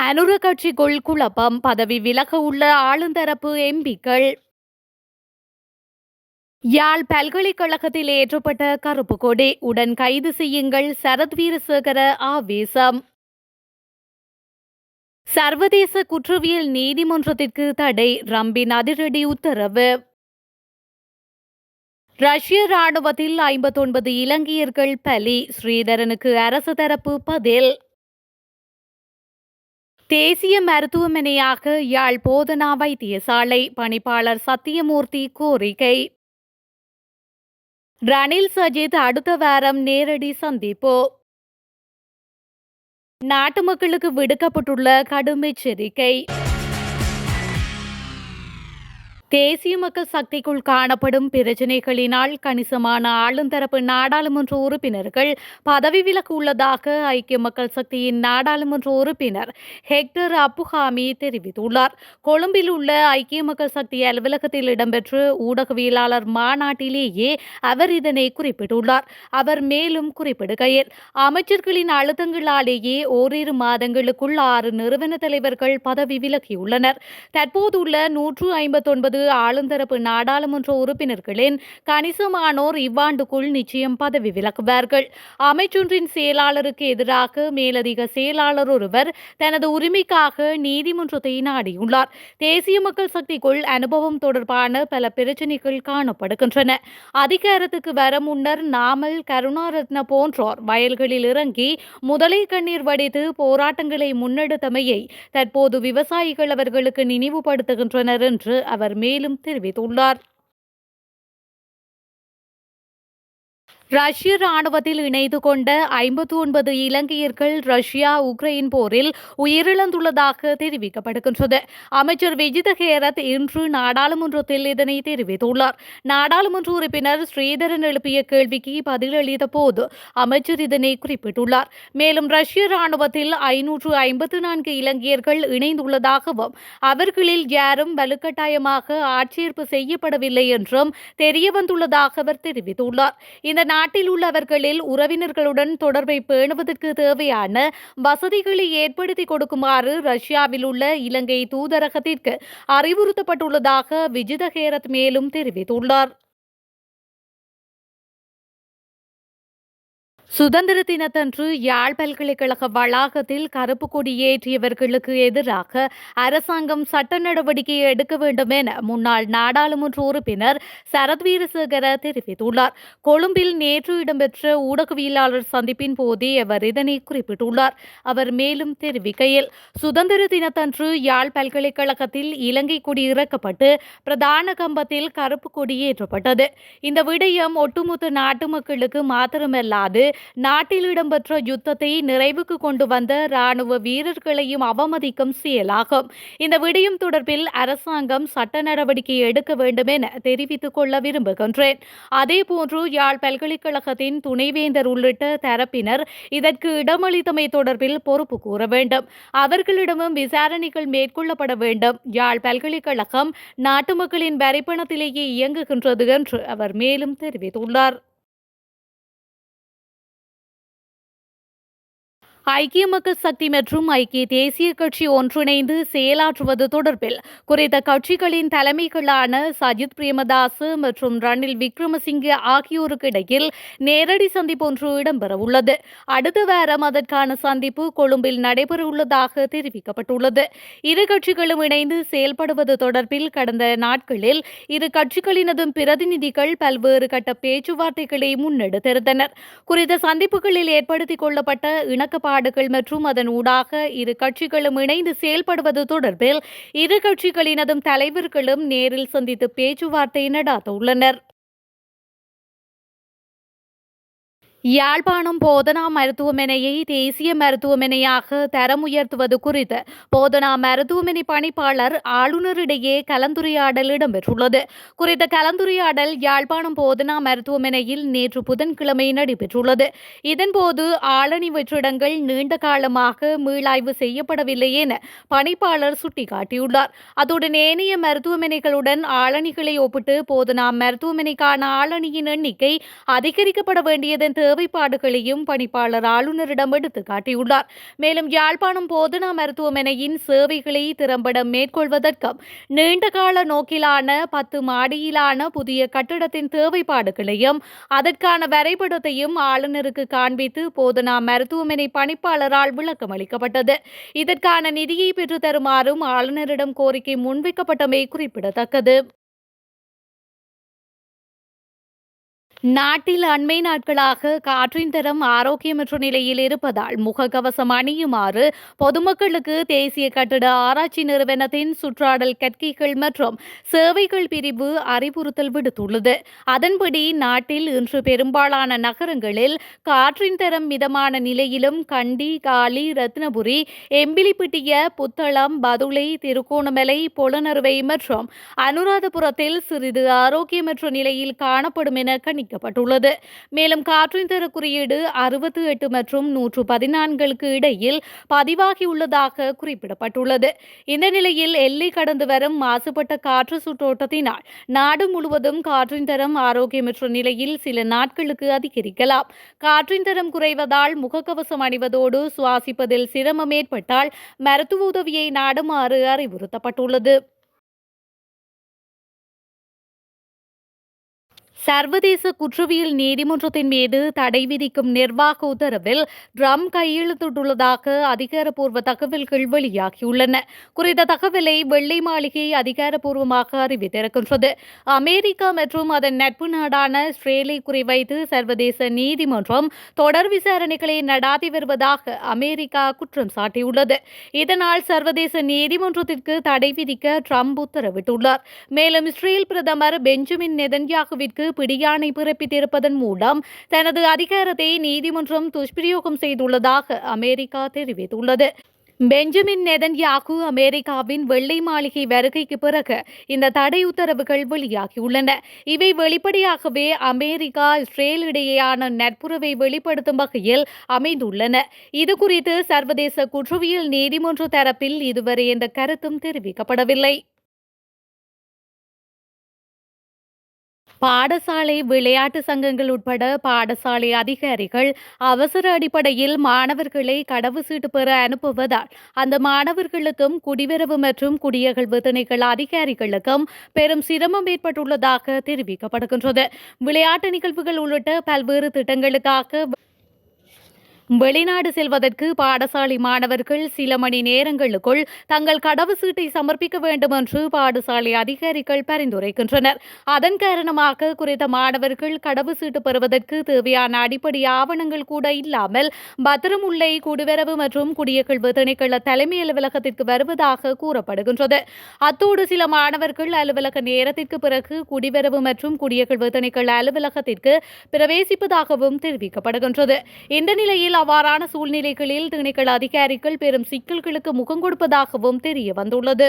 அனுர கட்சிக்குள் குழப்பம், பதவி விலக உள்ள ஆளுந்தரப்பு எம்பிக்கள். யாழ் பல்கலைக்கழகத்தில் ஏற்றப்பட்ட கருப்பு கொடி உடன் கைது செய்யுங்கள் சரத் வீரசேகர ஆவேசம். சர்வதேச குற்றவியல் நீதிமன்றத்திற்கு தடை, ரம்பின் அதிரடி உத்தரவு. ரஷ்ய ராணுவத்தில் 59 இலங்கையர்கள் பலி, ஸ்ரீதரனுக்கு அரசு தரப்பு பதில். தேசிய மருத்துவமனையாக யாழ் போதனா வைத்தியசாலை, பணிப்பாளர் சத்தியமூர்த்தி கோரிக்கை. ரணில் சஜித் அடுத்த வாரம் நேரடி சந்திப்பு. நாட்டு மக்களுக்கு விடுக்கப்பட்டுள்ள கடும் எச்சரிக்கை. தேசிய மக்கள் சக்திக்குள் காணப்படும் பிரச்சினைகளினால் கணிசமான ஆளுந்தரப்பு நாடாளுமன்ற உறுப்பினர்கள் பதவி விலக உள்ளதாக ஐக்கிய மக்கள் சக்தியின் நாடாளுமன்ற உறுப்பினர் ஹெக்டர் அப்புஹாமி தெரிவித்துள்ளார். கொழும்பில் உள்ள ஐக்கிய மக்கள் சக்தி அலுவலகத்தில் இடம்பெற்ற ஊடகவியலாளர் மாநாட்டிலேயே அவர் இதனை குறிப்பிட்டுள்ளார். அவர் மேலும் குறிப்பிடுகையில், அமைச்சர்களின் அழுத்தங்களாலேயே ஓரிரு மாதங்களுக்குள் 6 நிறுவன தலைவர்கள் பதவி விலகியுள்ளனர். தற்போதுள்ள 159 ஆளுந்தரப்பு நாடாளுமன்ற உறுப்பினர்களின் கணிசமானோர் இவ்வாண்டுக்குள் நிச்சயம் பதவி விலகுவார்கள். அமைச்சொன்றின் செயலாளருக்கு எதிராக மேலதிக செயலாளர் ஒருவர் தனது உரிமைக்காக நீதிமன்றத்தை நாடியுள்ளார். தேசிய மக்கள் சக்திக்குள் அனுபவம் தொடர்பான பல பிரச்சினைகள் காணப்படுகின்றன. அதிகாரத்துக்கு வர முன்னர் நாமல், கருணாரத்ன போன்றோர் வயல்களில் இறங்கி முதலை கண்ணீர் வடித்து போராட்டங்களை முன்னெடுத்தமையை தற்போது விவசாயிகள் அவர்களுக்கு நினைவுபடுத்துகின்றனர் என்று அவர் மேலும் தெரிவித்துள்ளார். ரஷ்ய ராணுவத்தில் இணைந்து கொண்ட 59 இலங்கையர்கள் ரஷ்யா உக்ரைன் போரில் உயிரிழந்துள்ளதாக தெரிவிக்கப்படுகின்றது. அமைச்சர் விஜித ஹேரத் இன்று நாடாளுமன்றத்தில் இதனை தெரிவித்துள்ளார். நாடாளுமன்ற உறுப்பினர் ஸ்ரீதரன் எழுப்பிய கேள்விக்கு பதிலளித்த போது அமைச்சர் இதனை குறிப்பிட்டுள்ளார். மேலும் ரஷ்ய ராணுவத்தில் 554 இலங்கையர்கள் இணைந்துள்ளதாகவும் அவர்களில் யாரும் வலுக்கட்டாயமாக ஆட்சேர்ப்பு செய்யப்படவில்லை என்றும் தெரியவந்துள்ளதாக அவர் தெரிவித்துள்ளார். இந்த நாட்டில் உள்ளவர்களில் உறவினர்களுடன் தொடர்பை பேணுவதற்கு தேவையான வசதிகளை ஏற்படுத்தி கொடுக்குமாறு ரஷ்யாவில் உள்ள இலங்கை தூதரகத்திற்கு அறிவுறுத்தப்பட்டுள்ளதாக விஜித ஹேரத் மேலும் தெரிவித்துள்ளார். சுதந்திர தினத்தன்று யாழ் பல்கலைக்கழக வளாகத்தில் கருப்பு கொடி ஏற்றியவர்களுக்கு எதிராக அரசாங்கம் சட்ட நடவடிக்கை எடுக்க வேண்டும் என முன்னாள் நாடாளுமன்ற உறுப்பினர் சரத் வீரசேகர தெரிவித்துள்ளார். கொழும்பில் நேற்று இடம்பெற்ற ஊடகவியலாளர் சந்திப்பின் போதே அவர் இதனை குறிப்பிட்டுள்ளார். அவர் மேலும் தெரிவிக்கையில், சுதந்திர தினத்தன்று யாழ் பல்கலைக்கழகத்தில் இலங்கை கொடி இறக்கப்பட்டு பிரதான கம்பத்தில் கருப்பு கொடி ஏற்றப்பட்டது. இந்த விடயம் ஒட்டுமொத்த நாட்டு மக்களுக்கு மாத்திரமல்லாது நாட்டில் இடம்பெற்ற யுத்தத்தை நிறைவுக்கு கொண்டு வந்த ராணுவ வீரர்களையும் அவமதிக்கும் செயலாகும். இந்த விடயம் தொடர்பில் அரசாங்கம் சட்ட நடவடிக்கை எடுக்க வேண்டும் என தெரிவித்துக் கொள்ள விரும்புகின்றேன். அதேபோன்று யாழ் பல்கலைக்கழகத்தின் துணைவேந்தர் உள்ளிட்ட தரப்பினர் இதற்கு இடமளித்தமை தொடர்பில் பொறுப்பு கூற வேண்டும். அவர்களிடமும் விசாரணைகள் மேற்கொள்ளப்பட வேண்டும். யாழ் பல்கலைக்கழகம் நாட்டு மக்களின் வரிப்பணத்திலேயே இயங்குகின்றது என்று அவர் மேலும் தெரிவித்துள்ளார். ஐக்கிய மக்கள் சக்தி மற்றும் ஐக்கிய தேசிய கட்சி ஒன்றிணைந்து செயலாற்றுவது தொடர்பில் குறித்த கட்சிகளின் தலைமைகளான சஜித் பிரேமதாச மற்றும் ரணில் விக்ரமசிங்கே ஆகியோருக்கு இடையில் நேரடி சந்திப்பு ஒன்று இடம்பெறவுள்ளது. அடுத்த வாரம் அதற்கான சந்திப்பு கொழும்பில் நடைபெறவுள்ளதாக தெரிவிக்கப்பட்டுள்ளது. இரு கட்சிகளும் இணைந்து செயல்படுவது தொடர்பில் கடந்த நாட்களில் இரு கட்சிகளினதும் பிரதிநிதிகள் பல்வேறு கட்ட பேச்சுவார்த்தைகளை முன்னெடுத்திருந்தனர். குறித்த சந்திப்புகளில் ஏற்படுத்திக் கொள்ளப்பட்ட இணக்கப்பாடுகள் மற்றும் அதன் ஊடாக இரு கட்சிகளும் இணைந்து செயல்படுவது தொடர்பில் இரு கட்சிகளினதும் தலைவர்களும் நேரில் சந்தித்து பேச்சுவார்த்தை நடத்தவுள்ளனர். யாழ்ப்பாணம் போதனா மருத்துவமனையை தேசிய மருத்துவமனையாக தரம் உயர்த்துவது குறித்து போதனா மருத்துவமனை பணிப்பாளர் ஆளுநரிடையே கலந்துரையாடல் இடம்பெற்றுள்ளது. குறித்த கலந்துரையாடல் யாழ்ப்பாணம் போதனா மருத்துவமனையில் நேற்று புதன்கிழமை நடைபெற்றுள்ளது. இதன்போது ஆளணி வெற்றிடங்கள் நீண்ட காலமாக மீளாய்வு செய்யப்படவில்லை என பணிப்பாளர் சுட்டிக்காட்டியுள்ளார். அத்துடன் ஏனைய மருத்துவமனைகளுடன் ஆளணிகளை ஒப்பிட்டு போதனா மருத்துவமனைக்கான ஆளணியின் எண்ணிக்கை அதிகரிக்கப்பட வேண்டியதன் தேவைப்பாடுகளையும் பணிப்பாளர் ஆளுநரிடம் எடுத்துக் காட்டியுள்ளார். மேலும் யாழ்ப்பாணம் போதனா மருத்துவமனையின் சேவைகளை திறம்பட மேற்கொள்வதற்கும் நீண்டகால நோக்கிலான 10 மாடியிலான புதிய கட்டிடத்தின் தேவைப்பாடுகளையும் அதற்கான வரைபடத்தையும் ஆளுநருக்கு காண்பித்து போதனா மருத்துவமனை பணிப்பாளரால் விளக்கம் அளிக்கப்பட்டது. இதற்கான நிதியை பெற்றுத் தருமாறும் ஆளுநரிடம் கோரிக்கை முன்வைக்கப்பட்டமை குறிப்பிடத்தக்கது. நாட்டில் அண்மை நாட்களாக காற்றின் தரம் ஆரோக்கியமற்ற நிலையில் இருப்பதால் முகக்கவசம் அணியுமாறு பொதுமக்களுக்கு தேசிய கட்டட ஆராய்ச்சி நிறுவனத்தின் சுற்றாடல் கற்கைகள் மற்றும் சேவைகள் பிரிவு அறிவுறுத்தல் விடுத்துள்ளது. அதன்படி நாட்டில் இன்று பெரும்பாலான நகரங்களில் காற்றின் தரம் மிதமான நிலையிலும் கண்டி, காலி, ரத்னபுரி, எம்பிலிப்பிட்டிய, புத்தளம், பதுளை, திருகோணமலை, பொலனறுவை மற்றும் அனுராதபுரத்தில் சிறிது ஆரோக்கியமற்ற நிலையில் காணப்படும் என கணிக்கப்பட்டுள்ளது. மேலும் காற்றின் தர குறியீடு 68 மற்றும் 114க்கு இடையில் பதிவாகியுள்ளதாக குறிப்பிடப்பட்டுள்ளது. இந்த நிலையில் எல்லை கடந்து வரும் மாசுபட்ட காற்று சுற்றோட்டத்தினால் நாடு முழுவதும் காற்றின் தரம் ஆரோக்கியமற்ற நிலையில் சில நாட்களுக்கு அதிகரிக்கலாம். காற்றின் தரம் குறைவதால் முகக்கவசம் அணிவதோடு சுவாசிப்பதில் சிரமம் ஏற்பட்டால் மருத்துவ உதவியை நாடுமாறு அறிவுறுத்தப்பட்டுள்ளது. சர்வதேச குற்றவியல் நீதிமன்றத்தின் மீது தடை விதிக்கும் நிர்வாக உத்தரவில் ட்ரம்ப் கையெழுத்திட்டுள்ளதாக அதிகாரப்பூர்வ தகவல்கள் வெளியாகியுள்ளன. குறித்த தகவலை வெள்ளை மாளிகை அதிகாரப்பூர்வமாக அறிவித்திருக்கின்றது. அமெரிக்கா மற்றும் அதன் நட்பு நாடான இஸ்ரேலை குறிவைத்து சர்வதேச நீதிமன்றம் தொடர் விசாரணைகளை நடாத்தி வருவதாக அமெரிக்கா குற்றம் சாட்டியுள்ளது. இதனால் சர்வதேச நீதிமன்றத்திற்கு தடை விதிக்க ட்ரம்ப் உத்தரவிட்டுள்ளார். மேலும் இஸ்ரேல் பிரதமர் பெஞ்சமின் நெதன்யாகுவிற்கு பிடியாணை பிறப்பித்திருப்பதன் மூலம் தனது அதிகாரத்தை நீதிமன்றம் துஷ்பிரயோகம் செய்துள்ளதாக அமெரிக்கா தெரிவித்துள்ளது. பெஞ்சமின் நெதன்யாகு அமெரிக்காவின் வெள்ளை மாளிகை வருகைக்கு பிறகு இந்த தடை உத்தரவுகள் வெளியாகியுள்ளன. இவை வெளிப்படையாகவே அமெரிக்கா இஸ்ரேல் இடையேயான நட்புறவை வெளிப்படுத்தும் வகையில் அமைந்துள்ளன. இதுகுறித்து சர்வதேச குற்றவியல் நீதிமன்ற தரப்பில் இதுவரை எந்த கருத்தும் தெரிவிக்கப்படவில்லை. பாடசாலை விளையாட்டு சங்கங்கள் உட்பட பாடசாலை அதிகாரிகள் அவசர அடிப்படையில் மாணவர்களை கடவுச்சீட்டு பெற அனுப்புவதால் அந்த மாணவர்களுக்கும் குடிவரவு மற்றும் குடியகழ்வு திணைக்கள அதிகாரிகளுக்கும் பெரும் சிரமம் ஏற்பட்டுள்ளதாக தெரிவிக்கப்படுகின்றது. விளையாட்டு நிகழ்வுகள் உள்ளிட்ட பல்வேறு திட்டங்களுக்காக வெளிநாடு செல்வதற்கு பாடசாலை மாணவர்கள் சில மணி நேரங்களுக்குள் தங்கள் கடவுச்சீட்டை சமர்ப்பிக்க வேண்டும் என்று பாடசாலை அதிகாரிகள் பரிந்துரைக்கின்றனர். அதன் காரணமாக குறித்த மாணவர்கள் கடவுச்சீட்டு பெறுவதற்கு தேவையான அடிப்படை ஆவணங்கள் கூட இல்லாமல் பத்திரமுல்லை குடிவரவு மற்றும் குடியகழ்வு திணைக்கள தலைமை அலுவலகத்திற்கு வருவதாக கூறப்படுகின்றது. அத்தோடு சில மாணவர்கள் அலுவலக நேரத்திற்கு பிறகு குடிவரவு மற்றும் குடியகழ்வு திணைக்கள அலுவலகத்திற்கு பிரவேசிப்பதாகவும் தெரிவிக்கப்படுகின்றது. இந்த நிலையில் அவ்வாறான சூழ்நிலைகளில் திணைக்கள அதிகாரிகள் பெரும் சிக்கல்களுக்கு முகம் கொடுப்பதாகவும் தெரிய வந்துள்ளது.